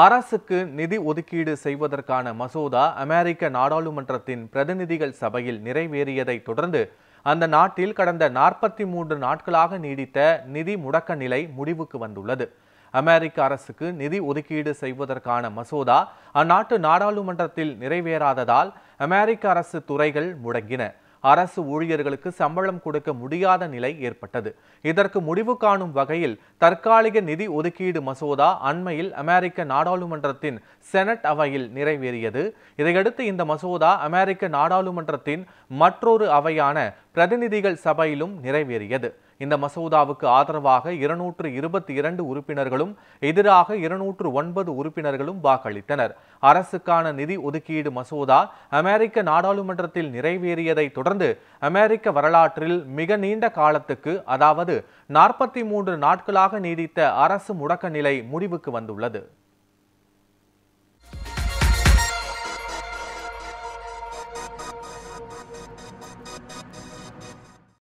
அரசுக்கு நிதி ஒதுக்கீடு செய்வதற்கான மசோதா அமெரிக்க நாடாளுமன்றத்தின் பிரதிநிதிகள் சபையில் நிறைவேறியதை தொடர்ந்து அந்த நாட்டில் கடந்த 43 நாட்களாக நீடித்த நிதி முடக்க நிலை முடிவுக்கு வந்துள்ளது. அமெரிக்க அரசுக்கு நிதி ஒதுக்கீடு செய்வதற்கான மசோதா அந்நாட்டு நாடாளுமன்றத்தில் நிறைவேறாததால் அமெரிக்க அரசு துறைகள் முடங்கின. அரசு ஊழியர்களுக்கு சம்பளம் கொடுக்க முடியாத நிலை ஏற்பட்டது. இதற்கு முடிவு காணும் வகையில் தற்காலிக நிதி ஒதுக்கீடு மசோதா அண்மையில் அமெரிக்க நாடாளுமன்றத்தின் செனட் அவையில் நிறைவேறியது. இதையடுத்து இந்த மசோதா அமெரிக்க நாடாளுமன்றத்தின் மற்றொரு அவையான பிரதிநிதிகள் சபையிலும் நிறைவேறியது. இந்த மசோதாவுக்கு ஆதரவாக 222 உறுப்பினர்களும் எதிராக 209 உறுப்பினர்களும் வாக்களித்தனர். அரசுக்கான நிதி ஒதுக்கீடு மசோதா அமெரிக்க நாடாளுமன்றத்தில் நிறைவேறியதை தொடர்ந்து அமெரிக்க வரலாற்றில் மிக நீண்ட காலத்துக்கு, அதாவது 43 நாட்களாக நீடித்த அரசு முடக்க நிலை முடிவுக்கு வந்துள்ளது.